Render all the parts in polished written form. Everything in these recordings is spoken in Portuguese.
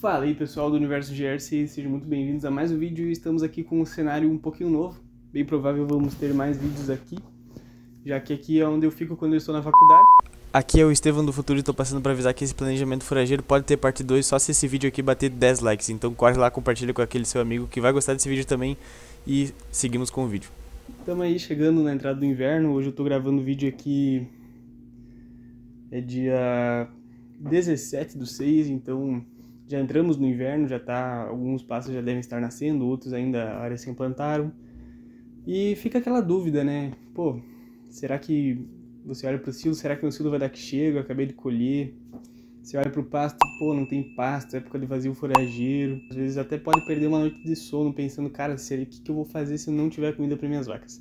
Fala aí pessoal do Universo GRC, sejam muito bem-vindos a mais um vídeo. Estamos aqui com um cenário um pouquinho novo, bem provável vamos ter mais vídeos aqui, já que aqui é onde eu fico quando eu estou na faculdade. Aqui é o Estevão do futuro e estou passando para avisar que esse planejamento forageiro pode ter parte 2 só se esse vídeo aqui bater 10 likes, então corre lá, compartilha com aquele seu amigo que vai gostar desse vídeo também e seguimos com o vídeo. Estamos aí chegando na entrada do inverno, hoje eu estou gravando o vídeo aqui, é dia 17/6, então já entramos no inverno, já tá, alguns pássaros já devem estar nascendo, outros ainda a área se implantaram. E fica aquela dúvida, né? Pô, será que você olha pro silo, será que o silo vai dar que chega? Eu acabei de colher. Você olha pro pasto, pô, não tem pasto, época de vazio forageiro. Às vezes até pode perder uma noite de sono pensando, cara, o que eu vou fazer se eu não tiver comida para minhas vacas?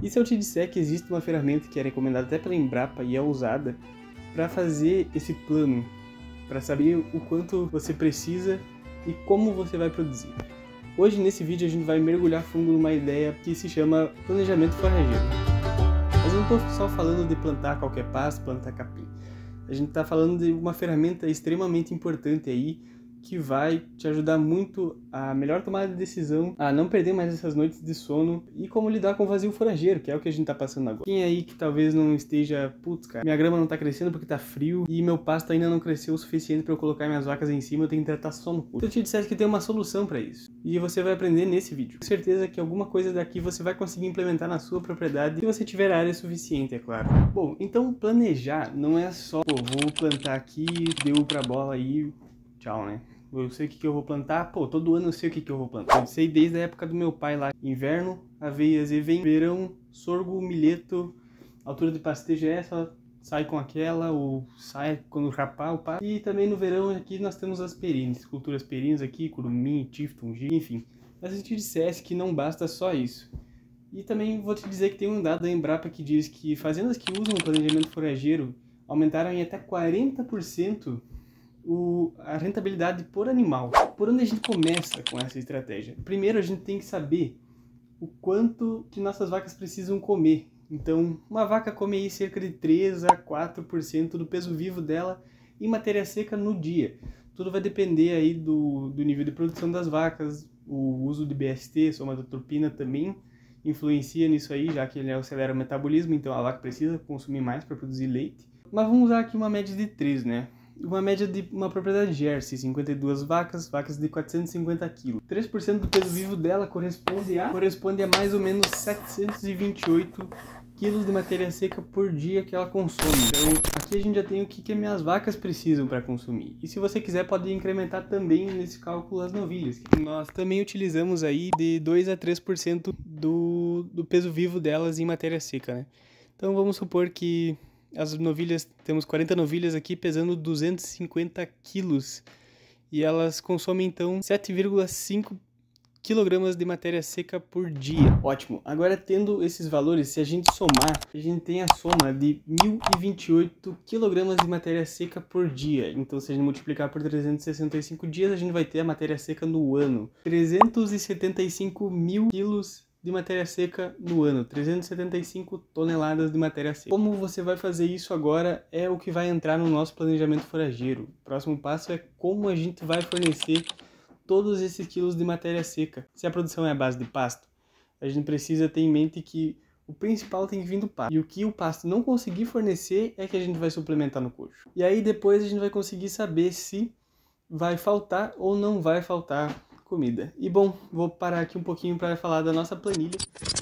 E se eu te disser que existe uma ferramenta que é recomendada até pela Embrapa e é usada para fazer esse plano, para saber o quanto você precisa e como você vai produzir. Hoje nesse vídeo a gente vai mergulhar fundo numa ideia que se chama planejamento forageiro. Mas eu não estou só falando de plantar qualquer pasto, plantar capim. A gente está falando de uma ferramenta extremamente importante aí, que vai te ajudar muito a melhor tomada de decisão, a não perder mais essas noites de sono e como lidar com o vazio forageiro, que é o que a gente tá passando agora. Quem aí que talvez não esteja, putz, cara, minha grama não tá crescendo porque tá frio e meu pasto ainda não cresceu o suficiente para eu colocar minhas vacas em cima, eu tenho que tratar só no curso. Eu te dissesse que tem uma solução para isso e você vai aprender nesse vídeo. Com certeza que alguma coisa daqui você vai conseguir implementar na sua propriedade se você tiver área suficiente, é claro. Bom, então planejar não é só, pô, vou plantar aqui, deu pra bola aí, tchau, né? Eu sei o que eu vou plantar, pô, todo ano eu sei o que eu vou plantar. Eu sei desde a época do meu pai lá. Inverno, aveias e vem verão, sorgo, milheto, altura de pastejo é essa, sai com aquela, ou sai quando rapar o pasto. E também no verão aqui nós temos as perines, culturas perinas aqui, curumim, tifton, enfim. Mas se eu te dissesse que não basta só isso. E também vou te dizer que tem um dado da Embrapa que diz que fazendas que usam o planejamento forageiro aumentaram em até 40% a rentabilidade por animal. Por onde a gente começa com essa estratégia? Primeiro a gente tem que saber o quanto que nossas vacas precisam comer. Então uma vaca come aí cerca de 3 a 4% do peso vivo dela em matéria seca no dia. Tudo vai depender aí do nível de produção das vacas, o uso de BST, somatotropina também influencia nisso aí, já que ele acelera o metabolismo, então a vaca precisa consumir mais para produzir leite. Mas vamos usar aqui uma média de 3, né? Uma média de uma propriedade Jersey, 52 vacas de 450 kg. 3% do peso vivo dela corresponde a mais ou menos 728 kg de matéria seca por dia que ela consome. Então aqui a gente já tem o que minhas vacas precisam para consumir. E se você quiser pode incrementar também nesse cálculo as novilhas. Nós também utilizamos aí de 2 a 3% do peso vivo delas em matéria seca, né? Então vamos supor que as novilhas, temos 40 novilhas aqui pesando 250 quilos e elas consomem então 7,5 kg de matéria seca por dia. Ótimo, agora tendo esses valores, se a gente somar, a gente tem a soma de 1.028 kg de matéria seca por dia. Então se a gente multiplicar por 365 dias, a gente vai ter a matéria seca no ano. 375 mil quilos de matéria seca no ano, 375 toneladas de matéria seca. Como você vai fazer isso agora é o que vai entrar no nosso planejamento forageiro. O próximo passo é como a gente vai fornecer todos esses quilos de matéria seca. Se a produção é a base de pasto, a gente precisa ter em mente que o principal tem que vir do pasto. E o que o pasto não conseguir fornecer é que a gente vai suplementar no coxo. E aí depois a gente vai conseguir saber se vai faltar ou não vai faltar comida. E bom, vou parar aqui um pouquinho para falar da nossa planilha.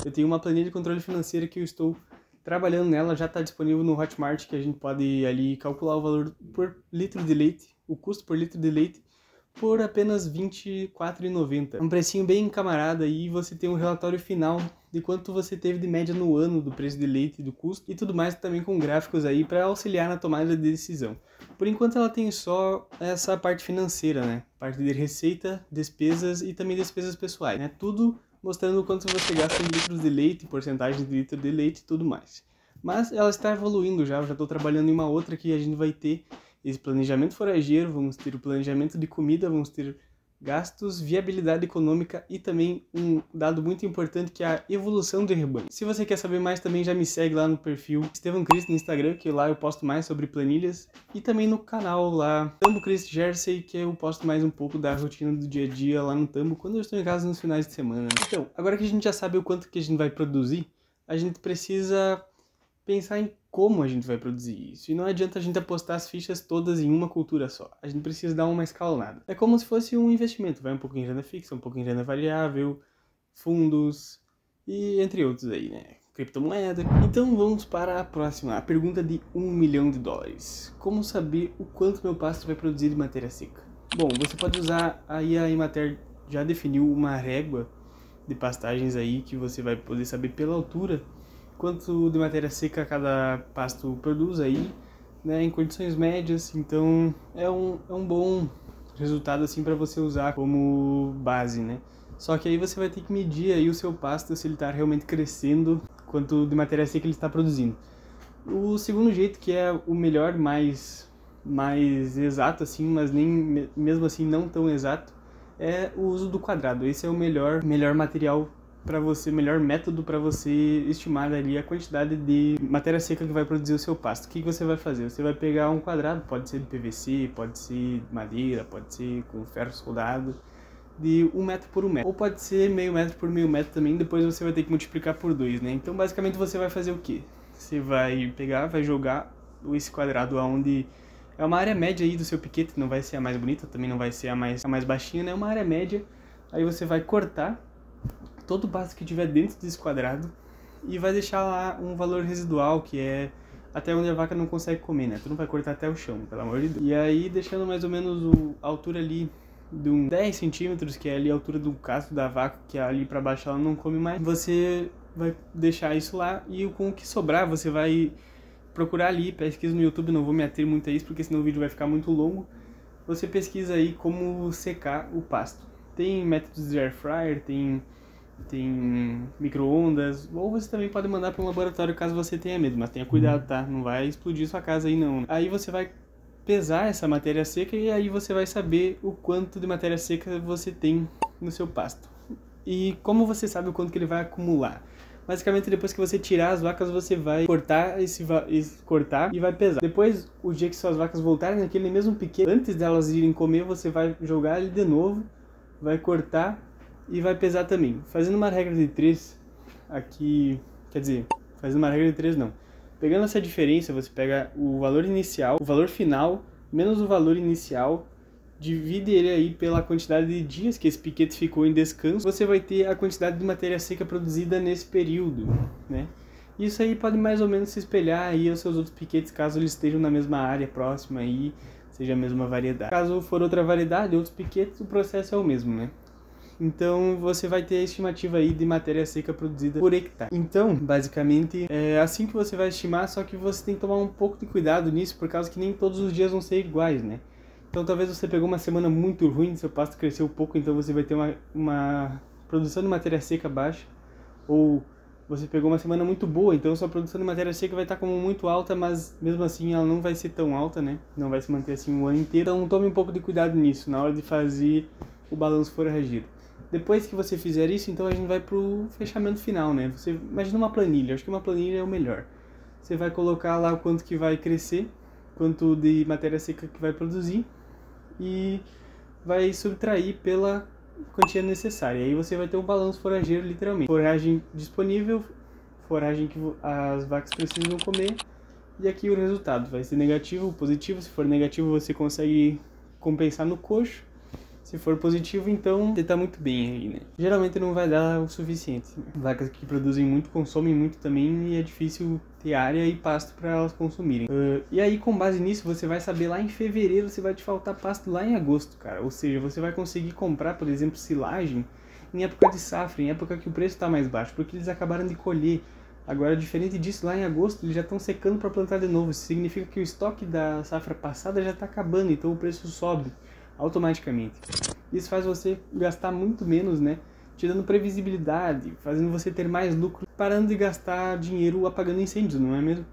Eu tenho uma planilha de controle financeiro que eu estou trabalhando nela, já está disponível no Hotmart, que a gente pode ali calcular o valor por litro de leite, o custo por litro de leite, por apenas R$ 24,90. Um precinho bem camarada e você tem um relatório final de quanto você teve de média no ano do preço de leite, do custo e tudo mais, também com gráficos aí para auxiliar na tomada de decisão. Por enquanto ela tem só essa parte financeira, né? Parte de receita, despesas e também despesas pessoais, né? Tudo mostrando o quanto você gasta em litros de leite, porcentagem de litro de leite e tudo mais. Mas ela está evoluindo já, eu já estou trabalhando em uma outra que a gente vai ter esse planejamento forageiro, vamos ter o planejamento de comida, vamos ter gastos, viabilidade econômica e também um dado muito importante que é a evolução do rebanho. Se você quer saber mais, também já me segue lá no perfil Estevam Cristo no Instagram, que lá eu posto mais sobre planilhas, e também no canal lá Tambo Cristo Jersey, que eu posto mais um pouco da rotina do dia a dia lá no Tambo, quando eu estou em casa nos finais de semana. Então, agora que a gente já sabe o quanto que a gente vai produzir, a gente precisa pensar em como a gente vai produzir isso. E não adianta a gente apostar as fichas todas em uma cultura só. A gente precisa dar uma escalonada. É como se fosse um investimento. Vai um pouco em renda fixa, um pouco em renda variável, fundos e entre outros aí, né? Criptomoeda. Então vamos para a próxima. A pergunta de $1 milhão. Como saber o quanto meu pasto vai produzir de matéria seca? Bom, você pode usar aí a Emater já definiu uma régua de pastagens aí que você vai poder saber pela altura quanto de matéria seca cada pasto produz aí, né, em condições médias. Então é um bom resultado assim para você usar como base, né? Só que aí você vai ter que medir aí o seu pasto, se ele está realmente crescendo, quanto de matéria seca ele está produzindo. O segundo jeito, que é o melhor, mais exato assim, mas nem mesmo assim não tão exato, é o uso do quadrado. Esse é o melhor material para você, melhor método para você estimar ali a quantidade de matéria seca que vai produzir o seu pasto. O que você vai fazer? Você vai pegar um quadrado, pode ser de PVC, pode ser de madeira, pode ser com ferro soldado, de 1 metro por 1 metro, ou pode ser meio metro por meio metro também. Depois você vai ter que multiplicar por 2, né? Então basicamente você vai fazer o quê? Você vai pegar, vai jogar esse quadrado aonde é uma área média aí do seu piquete, não vai ser a mais bonita, também não vai ser a mais baixinha, né? É uma área média. Aí você vai cortar todo o pasto que tiver dentro desse quadrado e vai deixar lá um valor residual, que é até onde a vaca não consegue comer, né? Tu não vai cortar até o chão, pelo amor de Deus. E aí deixando mais ou menos a altura ali de uns 10 centímetros, que é ali a altura do casco da vaca, que é ali pra baixo ela não come mais, você vai deixar isso lá e com o que sobrar você vai procurar ali, pesquisa no YouTube, não vou me ater muito a isso porque senão o vídeo vai ficar muito longo. Você pesquisa aí como secar o pasto. Tem métodos de air fryer, tem micro-ondas, ou você também pode mandar para um laboratório caso você tenha medo, mas tenha cuidado, tá? Não vai explodir sua casa aí não. Aí você vai pesar essa matéria seca e aí você vai saber o quanto de matéria seca você tem no seu pasto. E como você sabe o quanto que ele vai acumular? Basicamente, depois que você tirar as vacas, você vai cortar cortar e vai pesar. Depois, o dia que suas vacas voltarem naquele mesmo piquete, antes delas irem comer, você vai jogar ele de novo, vai cortar e vai pesar também. Fazendo uma regra de 3 aqui, quer dizer, fazendo uma regra de 3 não. Pegando essa diferença, você pega o valor inicial, o valor final, menos o valor inicial, divide ele aí pela quantidade de dias que esse piquete ficou em descanso, você vai ter a quantidade de matéria seca produzida nesse período, né? Isso aí pode mais ou menos se espelhar aí aos seus outros piquetes, caso eles estejam na mesma área próxima aí, seja a mesma variedade. Caso for outra variedade, outros piquetes, o processo é o mesmo, né? Então você vai ter a estimativa aí de matéria seca produzida por hectare. Então, basicamente, é assim que você vai estimar, só que você tem que tomar um pouco de cuidado nisso, por causa que nem todos os dias vão ser iguais, né? Então talvez você pegou uma semana muito ruim, seu pasto cresceu pouco, então você vai ter uma produção de matéria seca baixa. Ou você pegou uma semana muito boa, então sua produção de matéria seca vai estar como muito alta, mas mesmo assim ela não vai ser tão alta, né? Não vai se manter assim o ano inteiro. Então tome um pouco de cuidado nisso, na hora de fazer o balanço forrageiro. Depois que você fizer isso, então a gente vai pro fechamento final, né? Você imagina uma planilha, acho que uma planilha é o melhor. Você vai colocar lá o quanto que vai crescer, quanto de matéria seca que vai produzir e vai subtrair pela quantia necessária. Aí você vai ter um balanço forrageiro, literalmente. Forragem disponível, forragem que as vacas precisam comer, e aqui o resultado vai ser negativo ou positivo. Se for negativo, você consegue compensar no coxo. Se for positivo, então você tá muito bem aí, né? Geralmente não vai dar o suficiente, né? Vacas que produzem muito, consomem muito também, e é difícil ter área e pasto para elas consumirem. E aí, com base nisso, você vai saber lá em fevereiro se vai te faltar pasto lá em agosto, cara. Ou seja, você vai conseguir comprar, por exemplo, silagem em época de safra, em época que o preço tá mais baixo, porque eles acabaram de colher. Agora, diferente disso, lá em agosto eles já estão secando para plantar de novo. Isso significa que o estoque da safra passada já está acabando, então o preço sobe automaticamente. Isso faz você gastar muito menos, né? Te dando previsibilidade, fazendo você ter mais lucro, parando de gastar dinheiro apagando incêndios, não é mesmo?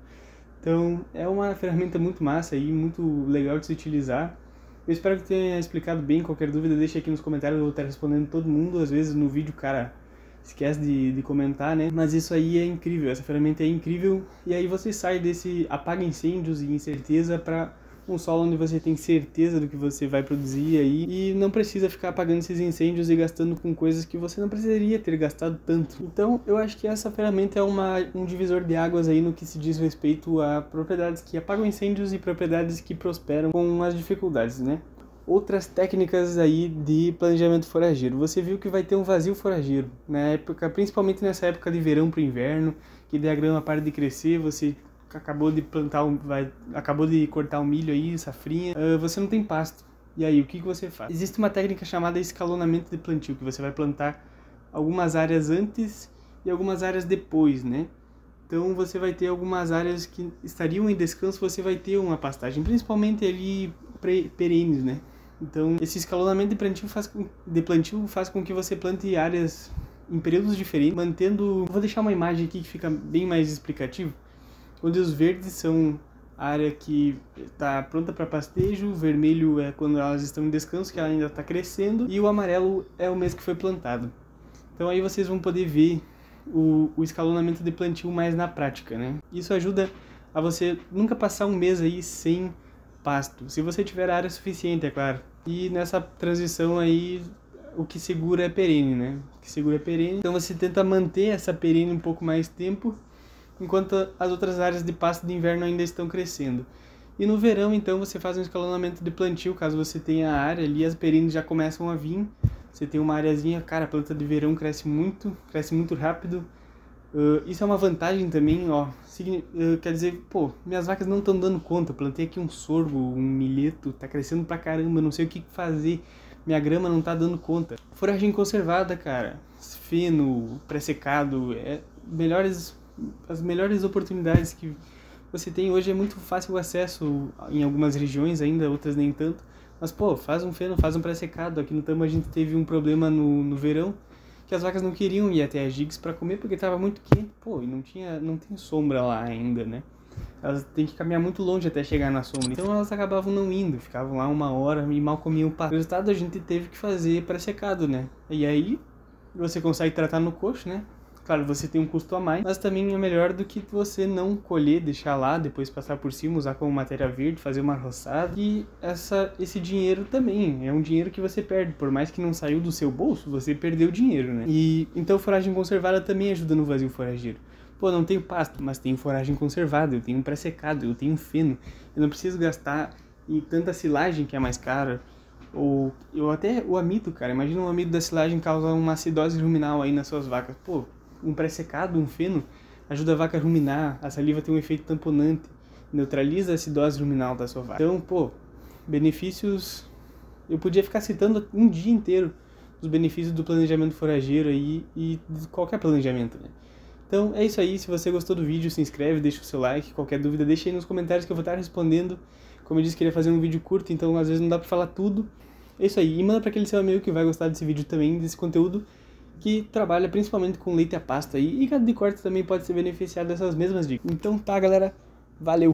Então é uma ferramenta muito massa e muito legal de se utilizar. Eu espero que tenha explicado bem. Qualquer dúvida deixa aqui nos comentários, eu vou estar respondendo todo mundo. Às vezes no vídeo o cara esquece de comentar, né? Mas isso aí é incrível, essa ferramenta é incrível. E aí você sai desse apaga incêndios e incerteza para um solo onde você tem certeza do que você vai produzir aí e não precisa ficar apagando esses incêndios e gastando com coisas que você não precisaria ter gastado tanto. Então eu acho que essa ferramenta é um divisor de águas aí no que se diz respeito a propriedades que apagam incêndios e propriedades que prosperam com as dificuldades, né? Outras técnicas aí de planejamento forageiro. Você viu que vai ter um vazio forageiro na época, principalmente nessa época de verão para o inverno, que a grama para de crescer, você acabou de plantar, acabou de cortar o milho aí, safrinha, você não tem pasto. E aí, o que você faz? Existe uma técnica chamada escalonamento de plantio, que você vai plantar algumas áreas antes e algumas áreas depois, né? Então você vai ter algumas áreas que estariam em descanso, você vai ter uma pastagem, principalmente ali perenes, né? Então esse escalonamento de plantio faz com que você plante áreas em períodos diferentes, mantendo... Vou deixar uma imagem aqui que fica bem mais explicativo, onde os verdes são a área que está pronta para pastejo, o vermelho é quando elas estão em descanso, que ela ainda está crescendo, e o amarelo é o mês que foi plantado. Então aí vocês vão poder ver o escalonamento de plantio mais na prática, né? Isso ajuda a você nunca passar um mês aí sem pasto, se você tiver área suficiente, é claro. E nessa transição aí, o que segura é perene, né? O que segura é perene. Então você tenta manter essa perene um pouco mais tempo, enquanto as outras áreas de pasto de inverno ainda estão crescendo. E no verão, então, você faz um escalonamento de plantio, caso você tenha a área ali, as perenes já começam a vir. Você tem uma areazinha, cara, a planta de verão cresce muito rápido. Isso é uma vantagem também, ó. Quer dizer, pô, minhas vacas não estão dando conta. Eu plantei aqui um sorgo, um milheto, tá crescendo pra caramba, não sei o que fazer. Minha grama não tá dando conta. Foragem conservada, cara. Feno, pré-secado, as melhores oportunidades que você tem hoje. É muito fácil o acesso em algumas regiões ainda, outras nem tanto. Mas, pô, faz um feno, faz um pré-secado. Aqui no Tama a gente teve um problema no verão, que as vacas não queriam ir até as jigs para comer porque estava muito quente. Pô, e não tem sombra lá ainda, né? Elas têm que caminhar muito longe até chegar na sombra. Então elas acabavam não indo, ficavam lá uma hora e mal comiam o pasto. O resultado, a gente teve que fazer pré-secado, né? E aí você consegue tratar no coxo, né? Claro, você tem um custo a mais, mas também é melhor do que você não colher, deixar lá, depois passar por cima, usar como matéria verde, fazer uma roçada. E esse dinheiro também é um dinheiro que você perde, por mais que não saiu do seu bolso, você perdeu dinheiro, né? E então foragem conservada também ajuda no vazio forageiro. Pô, não tenho pasto, mas tenho foragem conservada, eu tenho pré-secado, eu tenho feno. Eu não preciso gastar em tanta silagem que é mais cara. Ou o amido, cara, imagina um amido da silagem causar uma acidose ruminal aí nas suas vacas. Pô, um pré-secado, um feno, ajuda a vaca a ruminar, a saliva tem um efeito tamponante, neutraliza a acidose ruminal da sua vaca. Então, pô, benefícios... Eu podia ficar citando um dia inteiro os benefícios do planejamento forageiro aí e de qualquer planejamento, né? Então, é isso aí. Se você gostou do vídeo, se inscreve, deixa o seu like. Qualquer dúvida, deixa aí nos comentários que eu vou estar respondendo. Como eu disse, queria fazer um vídeo curto, então às vezes não dá pra falar tudo. É isso aí. E manda pra aquele seu amigo que vai gostar desse vídeo também, desse conteúdo, que trabalha principalmente com leite a pasto aí, e gado de corte também pode ser beneficiado dessas mesmas dicas. Então tá, galera, valeu!